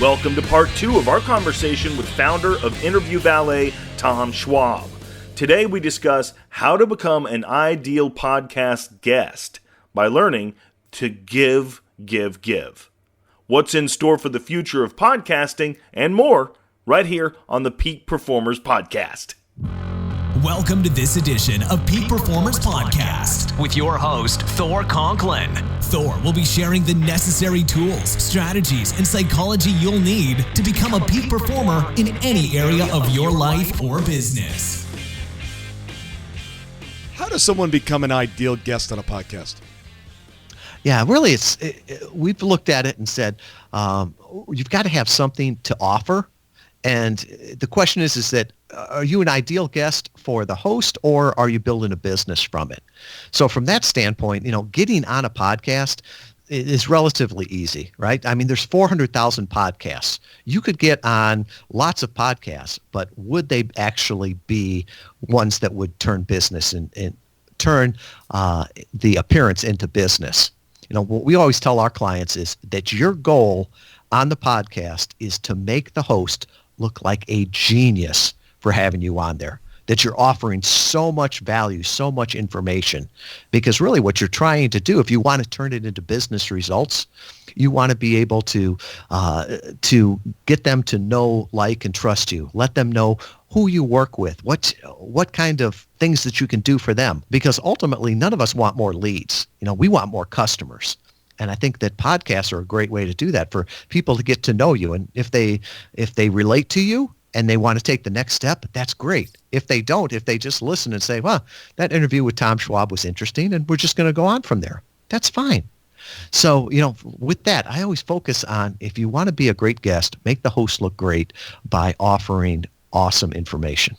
Welcome to part 2 of our conversation with founder of Interview Valet, Tom Schwab. Today we discuss how to become an ideal podcast guest by learning to give. What's in store for the future of podcasting and more right here on the Peak Performers Podcast. Welcome to this edition of Peak Performers Podcast with your host, Thor Conklin. Thor will be sharing the necessary tools, strategies, and psychology you'll need to become a peak performer in any area of your life or business. How does someone become an ideal guest on a podcast? Yeah, really, we've looked at it and said, you've got to have something to offer. And the question is that, are you an ideal guest for the host, or are you building a business from it? So from that standpoint, getting on a podcast is relatively easy, right? I mean, there's 400,000 podcasts. You could get on lots of podcasts, but would they actually be ones that would turn business and turn the appearance into business? What we always tell our clients is that your goal on the podcast is to make the host look like a genius for having you on there, that you're offering so much value, so much information. Because really what you're trying to do, if you want to turn it into business results, you want to be able to get them to know, like, and trust you. Let them know who you work with, what kind of things that you can do for them. Because ultimately, none of us want more leads. We want more customers. And I think that podcasts are a great way to do that, for people to get to know you. And if they relate to you and they want to take the next step, that's great. If they don't, if they just listen and say, well, that interview with Tom Schwab was interesting and we're just going to go on from there, that's fine. So, with that, I always focus on, if you want to be a great guest, make the host look great by offering awesome information.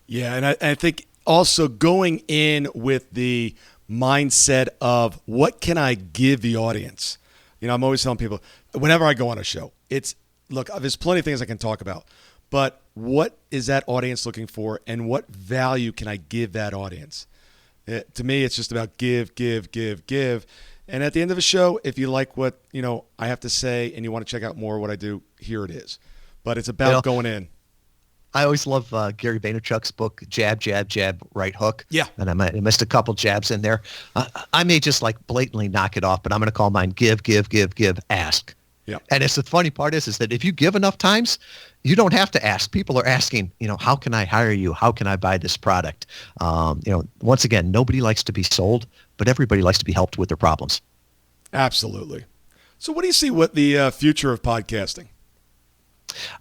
Yeah, and I think also going in with the mindset of, what can I give the audience? I'm always telling people, whenever I go on a show, there's plenty of things I can talk about, but what is that audience looking for, and what value can I give that audience? To me, it's just about give. And at the end of a show, if you like what I have to say and you want to check out more of what I do, here it is. But it's about going in. I always love Gary Vaynerchuk's book, Jab, Jab, Jab, Right Hook. Yeah. And I missed a couple jabs in there. I may just blatantly knock it off, but I'm going to call mine give, ask. Yeah. And the funny part is that if you give enough times, you don't have to ask. People are asking, how can I hire you? How can I buy this product? Once again, nobody likes to be sold, but everybody likes to be helped with their problems. Absolutely. So what do you see what the future of podcasting?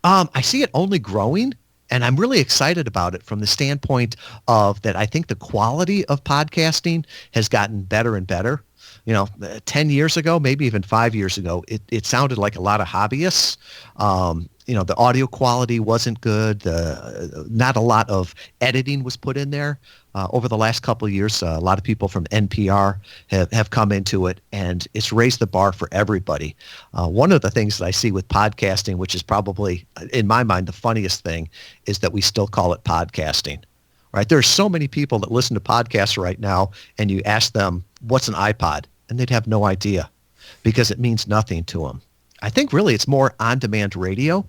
I see it only growing. And I'm really excited about it from the standpoint of that I think the quality of podcasting has gotten better and better. 10 years ago, maybe even 5 years ago, it sounded like a lot of hobbyists. The audio quality wasn't good. Not a lot of editing was put in there. Over the last couple of years, a lot of people from NPR have come into it, and it's raised the bar for everybody. One of the things that I see with podcasting, which is probably, in my mind, the funniest thing, is that we still call it podcasting. Right? There are so many people that listen to podcasts right now, and you ask them, what's an iPod? And they'd have no idea, because it means nothing to them. I think really it's more on-demand radio,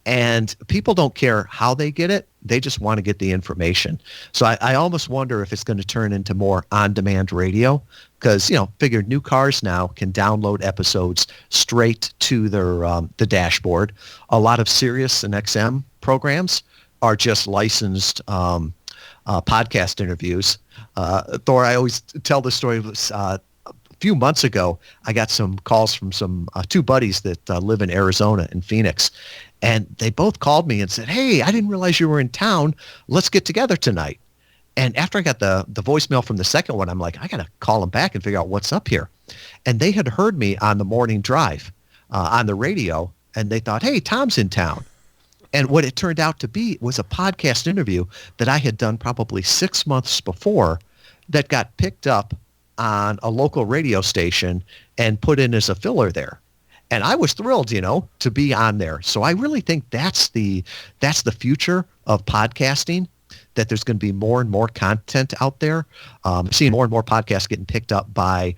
and people don't care how they get it. They just want to get the information. So I almost wonder if it's going to turn into more on-demand radio, because, figure new cars now can download episodes straight to their the dashboard. A lot of Sirius and XM programs are just licensed podcast interviews. Thor, I always tell this story. A few months ago, I got some calls from some two buddies that live in Arizona and Phoenix, and they both called me and said, hey, I didn't realize you were in town. Let's get together tonight. And after I got the voicemail from the second one, I'm like, I got to call them back and figure out what's up here. And they had heard me on the morning drive on the radio, and they thought, hey, Tom's in town. And what it turned out to be was a podcast interview that I had done probably 6 months before that got picked up on a local radio station and put in as a filler there. And I was thrilled, to be on there. So I really think that's the future of podcasting, that there's going to be more and more content out there. Seeing more and more podcasts getting picked up by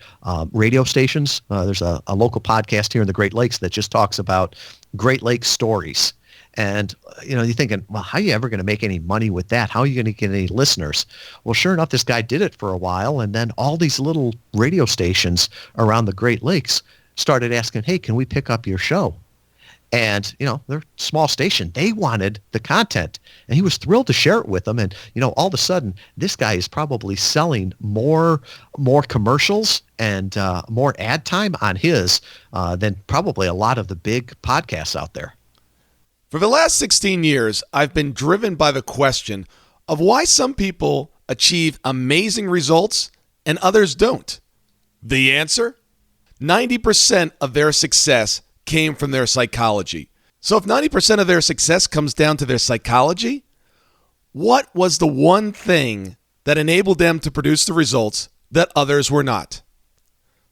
radio stations. There's a local podcast here in the Great Lakes that just talks about Great Lakes stories. And, you're thinking, well, how are you ever going to make any money with that? How are you going to get any listeners? Well, sure enough, this guy did it for a while. And then all these little radio stations around the Great Lakes started asking, hey, can we pick up your show? And, they're a small station. They wanted the content. And he was thrilled to share it with them. And, all of a sudden, this guy is probably selling more commercials and more ad time on his than probably a lot of the big podcasts out there. For the last 16 years, I've been driven by the question of why some people achieve amazing results and others don't. The answer? 90% of their success came from their psychology. So if 90% of their success comes down to their psychology, what was the one thing that enabled them to produce the results that others were not?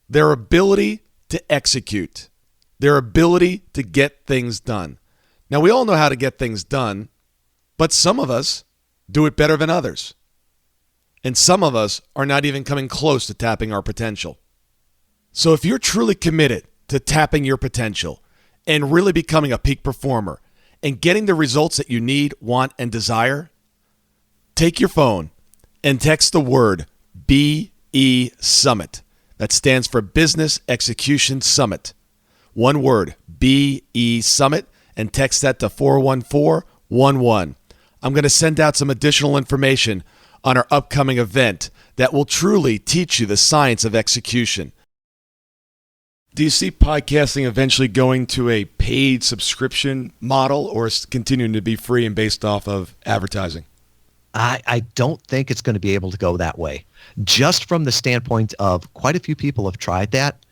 Their ability to execute, their ability to get things done. Now, we all know how to get things done, but some of us do it better than others. And some of us are not even coming close to tapping our potential. So if you're truly committed to tapping your potential and really becoming a peak performer and getting the results that you need, want, and desire, take your phone and text the word BE Summit. That stands for Business Execution Summit. One word, BE Summit, and text that to 41411. I'm going to send out some additional information on our upcoming event that will truly teach you the science of execution. Do you see podcasting eventually going to a paid subscription model, or is it continuing to be free and based off of advertising? I don't think it's going to be able to go that way. Just from the standpoint of quite a few people have tried that,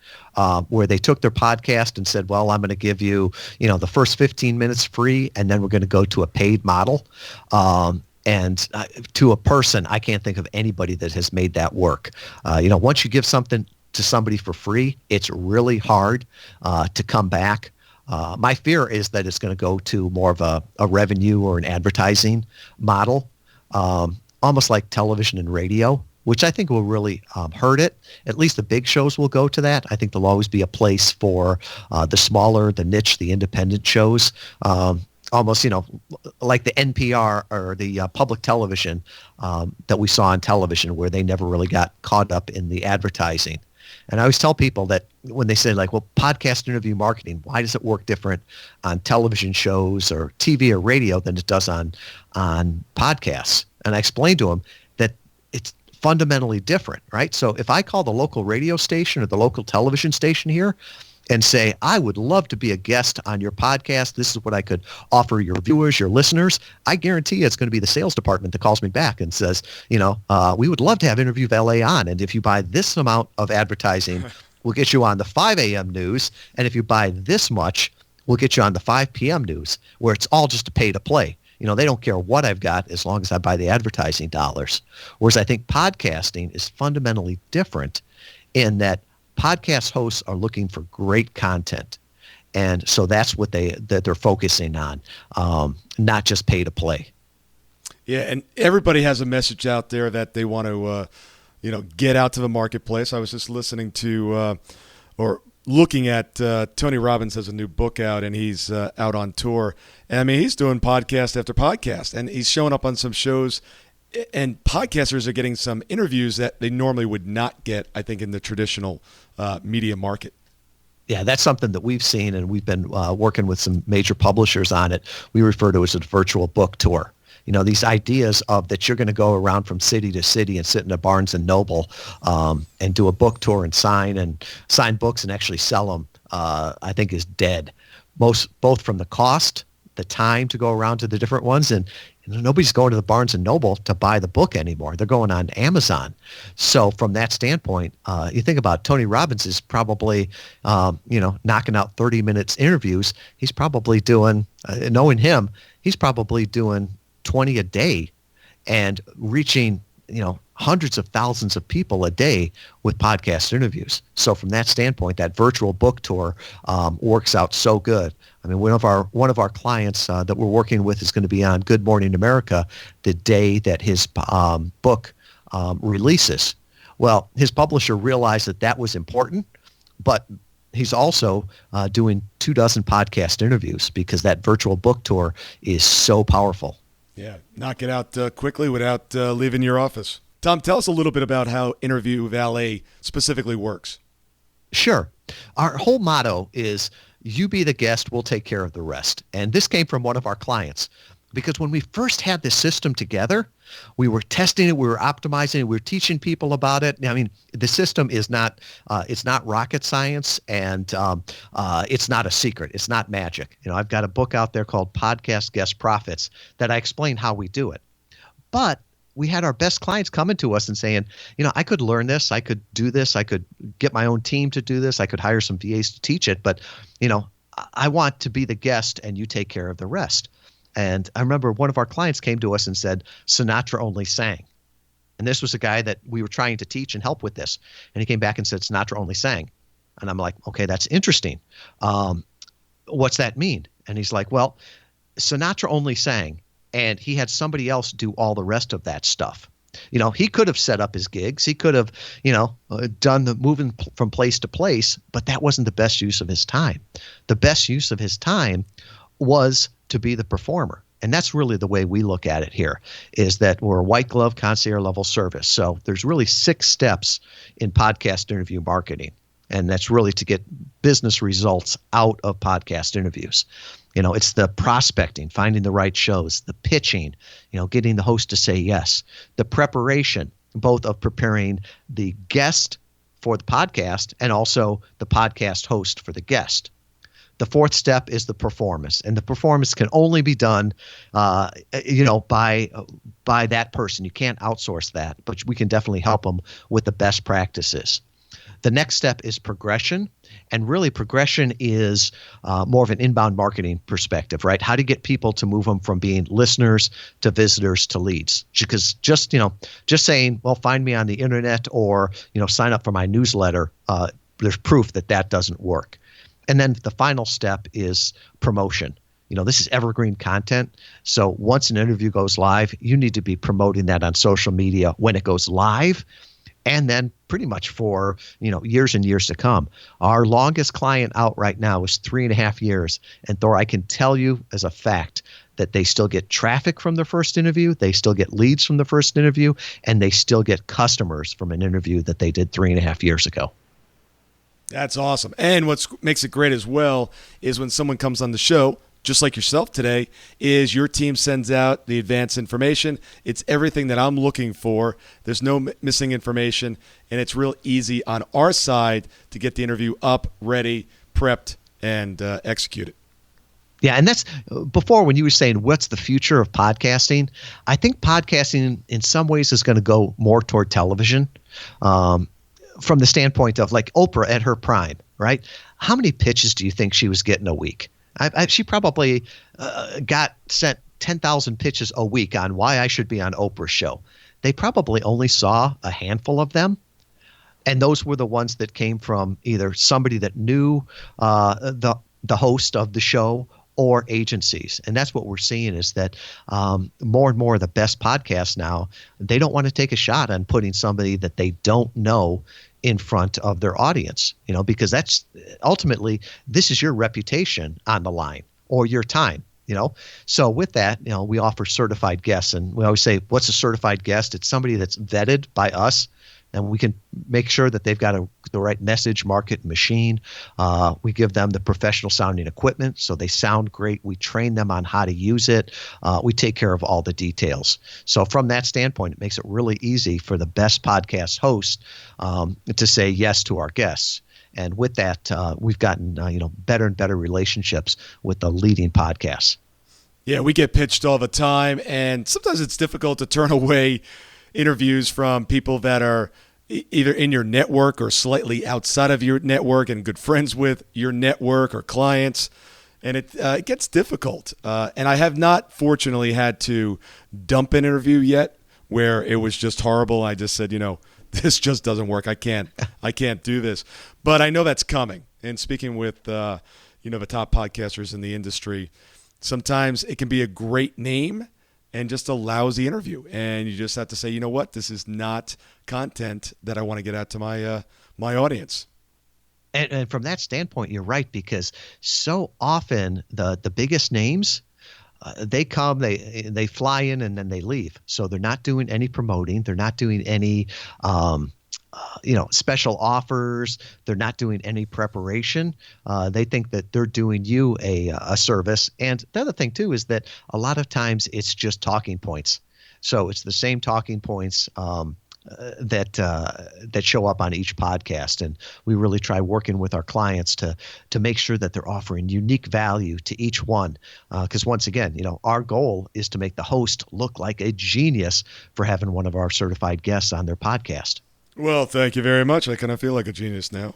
where they took their podcast and said, well, I'm going to give you, the first 15 minutes free, and then we're going to go to a paid model. And to a person, I can't think of anybody that has made that work. Once you give something to somebody for free, it's really hard to come back. My fear is that it's going to go to more of a revenue or an advertising model, almost like television and radio, which I think will really hurt it. At least the big shows will go to that. I think there'll always be a place for the smaller, the niche, the independent shows, almost, like the NPR or the public television that we saw on television, where they never really got caught up in the advertising. And I always tell people that when they say, like, well, podcast interview marketing, why does it work different on television shows or TV or radio than it does on podcasts? And I explain to them that it's fundamentally different, right? So if I call the local radio station or the local television station here and say, I would love to be a guest on your podcast, this is what I could offer your viewers, your listeners, I guarantee you it's going to be the sales department that calls me back and says, we would love to have Interview Valet on. And if you buy this amount of advertising, we'll get you on the 5 a.m. news. And if you buy this much, we'll get you on the 5 p.m. news, where it's all just a pay to play. They don't care what I've got as long as I buy the advertising dollars. Whereas I think podcasting is fundamentally different in that podcast hosts are looking for great content. And so that's what they're focusing on, not just pay to play. Yeah, and everybody has a message out there that they want to, get out to the marketplace. I was just listening to or looking at Tony Robbins has a new book out, and he's out on tour. And I mean, he's doing podcast after podcast, and he's showing up on some shows. And podcasters are getting some interviews that they normally would not get, I think, in the traditional media market. Yeah, that's something that we've seen, and we've been working with some major publishers on it. We refer to it as a virtual book tour. These ideas of that you're going to go around from city to city and sit in a Barnes and Noble and do a book tour and sign books and actually sell them, I think is dead. Both from the cost, the time to go around to the different ones, and nobody's going to the Barnes and Noble to buy the book anymore. They're going on Amazon. So from that standpoint, you think about Tony Robbins is probably, knocking out 30 minutes interviews. He's probably doing, knowing him, he's probably doing 20 a day and reaching, hundreds of thousands of people a day with podcast interviews. So from that standpoint, that virtual book tour works out so good. I mean, one of our clients that we're working with is going to be on Good Morning America the day that his book releases. Well, his publisher realized that was important, but he's also doing 24 podcast interviews because that virtual book tour is so powerful. Yeah, knock it out quickly without leaving your office. Tom, tell us a little bit about how Interview Valet specifically works. Sure. Our whole motto is, you be the guest, we'll take care of the rest. And this came from one of our clients, because when we first had this system together, we were testing it, we were optimizing it, we were teaching people about it. I mean, the system is not, it's not rocket science, and it's not a secret. It's not magic. You know, I've got a book out there called Podcast Guest Profits that I explain how we do it. But we had our best clients coming to us and saying, you know, I could learn this, I could do this, I could get my own team to do this, I could hire some VAs to teach it, but, you know, I want to be the guest and you take care of the rest. And I remember one of our clients came to us and said, Sinatra only sang. And this was a guy that we were trying to teach and help with this. And he came back and said, Sinatra only sang. And I'm like, okay, that's interesting. What's that mean? And he's like, well, Sinatra only sang, and he had somebody else do all the rest of that stuff. You know, he could have set up his gigs. He could have, you know, done the moving from place to place, but that wasn't the best use of his time. The best use of his time was to be the performer. And that's really the way we look at it here, is that we're a white glove concierge level service. So there's really 6 steps in podcast interview marketing. And that's really to get business results out of podcast interviews. You know, it's the prospecting, finding the right shows, the pitching, you know, getting the host to say yes, the preparation, both of preparing the guest for the podcast and also the podcast host for the guest. The 4th step is the performance, and the performance can only be done, you know, by that person. You can't outsource that, but we can definitely help them with the best practices. The next step is progression, and really progression is more of an inbound marketing perspective, right? How to get people to move them from being listeners to visitors to leads. Because just saying, well, find me on the internet or, you know, sign up for my newsletter, there's proof that doesn't work. And then the final step is promotion. You know, this is evergreen content. So once an interview goes live, you need to be promoting that on social media when it goes live, and then pretty much for, you know, years and years to come. Our longest client out right now is 3.5 years. And Thor, I can tell you as a fact that they still get traffic from their first interview, they still get leads from the first interview, and they still get customers from an interview that they did 3.5 years ago. That's awesome. And what makes it great as well is when someone comes on the show, just like yourself today, is your team sends out the advanced information. It's everything that I'm looking for. There's no missing information, and it's real easy on our side to get the interview up, ready, prepped, and executed. Yeah, and that's before when you were saying what's the future of podcasting, I think podcasting in some ways is going to go more toward television. From the standpoint of like Oprah at her prime, right? How many pitches do you think she was getting a week? She probably got sent 10,000 pitches a week on why I should be on Oprah's show. They probably only saw a handful of them. And those were the ones that came from either somebody that knew the host of the show or agencies. And that's what we're seeing is that more and more of the best podcasts now, they don't want to take a shot on putting somebody that they don't know in front of their audience, you know, because that's ultimately, this is your reputation on the line or your time, you know. So with that, you know, we offer certified guests, and we always say, what's a certified guest? It's somebody that's vetted by us, and we can make sure that they've got the right message, market, machine. We give them the professional sounding equipment so they sound great. We train them on how to use it. We take care of all the details. So from that standpoint, it makes it really easy for the best podcast host to say yes to our guests. And with that, we've gotten better and better relationships with the leading podcasts. Yeah, we get pitched all the time, and sometimes it's difficult to turn away interviews from people that are either in your network or slightly outside of your network and good friends with your network or clients. And it gets difficult. And I have not, fortunately, had to dump an interview yet where it was just horrible. I just said, this just doesn't work. I can't do this. But I know that's coming. And speaking with, the top podcasters in the industry, sometimes it can be a great name and just a lousy interview. And you just have to say, you know what? This is not content that I want to get out to my audience. And from that standpoint, you're right, because so often the biggest names, they come, they fly in and then they leave. So they're not doing any promoting. They're not doing any, special offers. They're not doing any preparation. They think that they're doing you a service. And the other thing too is that a lot of times it's just talking points. So it's the same talking points that show up on each podcast, and we really try working with our clients to make sure that they're offering unique value to each one. Because once again, our goal is to make the host look like a genius for having one of our certified guests on their podcast. Well, thank you very much. I kind of feel like a genius now.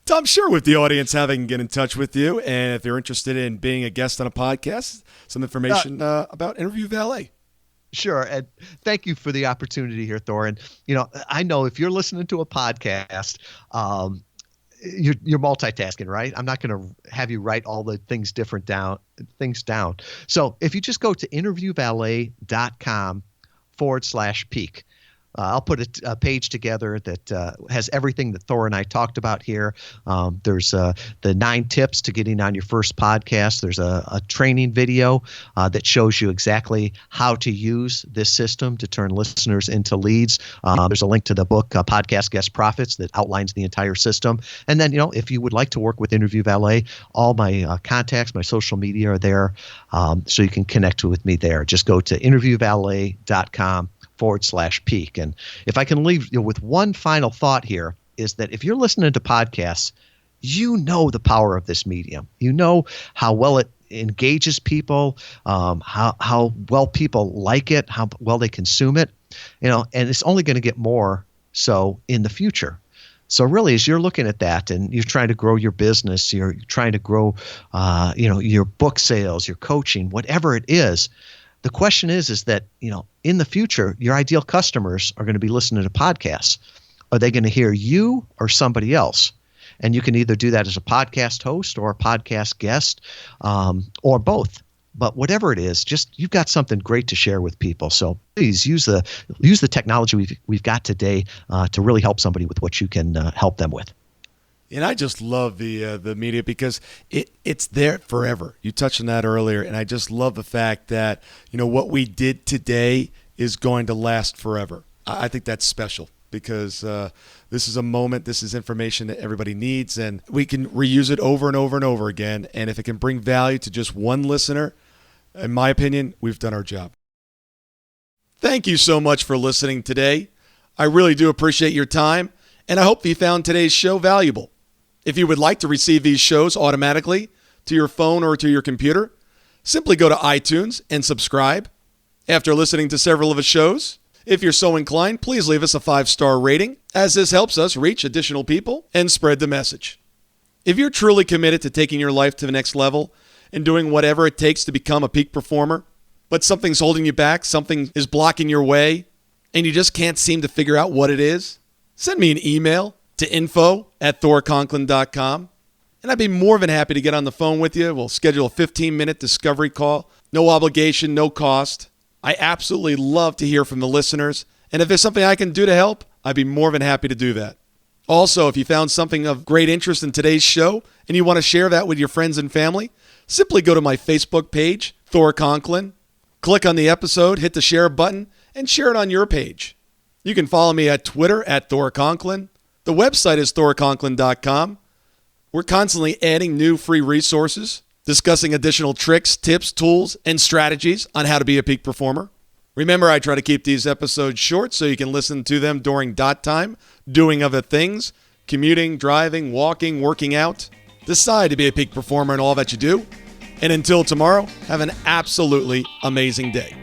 Tom, share with the audience how they can get in touch with you, and if they're interested in being a guest on a podcast, some information about Interview Valet. Sure. And thank you for the opportunity here, Thor. And, I know if you're listening to a podcast, you're multitasking, right? I'm not going to have you write all the things down. So if you just go to interviewvalet.com/peak, I'll put a page together that has everything that Thor and I talked about here. There's the 9 tips to getting on your first podcast. There's a training video that shows you exactly how to use this system to turn listeners into leads. There's a link to the book, Podcast Guest Profits, that outlines the entire system. And then, if you would like to work with Interview Valet, all my contacts, my social media are there, so you can connect with me there. Just go to interviewvalet.com/peak. And if I can leave you with one final thought here, is that if you're listening to podcasts, the power of this medium. How well it engages people, how well people like it, how well they consume it, and it's only going to get more so in the future. So really, as you're looking at that and you're trying to grow your business, you're trying to grow, your book sales, your coaching, whatever it is, the question is that, in the future, your ideal customers are going to be listening to podcasts. Are they going to hear you or somebody else? And you can either do that as a podcast host or a podcast guest, or both. But whatever it is, you've got something great to share with people. So please use the technology we've got today to really help somebody with what you can help them with. And I just love the media because it's there forever. You touched on that earlier, and I just love the fact that what we did today is going to last forever. I think that's special because this is a moment, this is information that everybody needs, and we can reuse it over and over and over again. And if it can bring value to just one listener, in my opinion, we've done our job. Thank you so much for listening today. I really do appreciate your time, and I hope you found today's show valuable. If you would like to receive these shows automatically to your phone or to your computer, simply go to iTunes and subscribe. After listening to several of the shows, if you're so inclined, please leave us a 5-star rating, as this helps us reach additional people and spread the message. If you're truly committed to taking your life to the next level and doing whatever it takes to become a peak performer, but something's holding you back, something is blocking your way, and you just can't seem to figure out what it is, send me an email to info@thorconklin.com, and I'd be more than happy to get on the phone with you. We'll schedule a 15-minute discovery call. No obligation, no cost. I absolutely love to hear from the listeners, and if there's something I can do to help, I'd be more than happy to do that. Also, if you found something of great interest in today's show and you want to share that with your friends and family, simply go to my Facebook page, Thor Conklin, click on the episode, hit the share button, and share it on your page. You can follow me at Twitter at Thor Conklin. The website is thorconklin.com. We're constantly adding new free resources, discussing additional tricks, tips, tools, and strategies on how to be a peak performer. Remember, I try to keep these episodes short so you can listen to them during dot time, doing other things, commuting, driving, walking, working out. Decide to be a peak performer in all that you do. And until tomorrow, have an absolutely amazing day.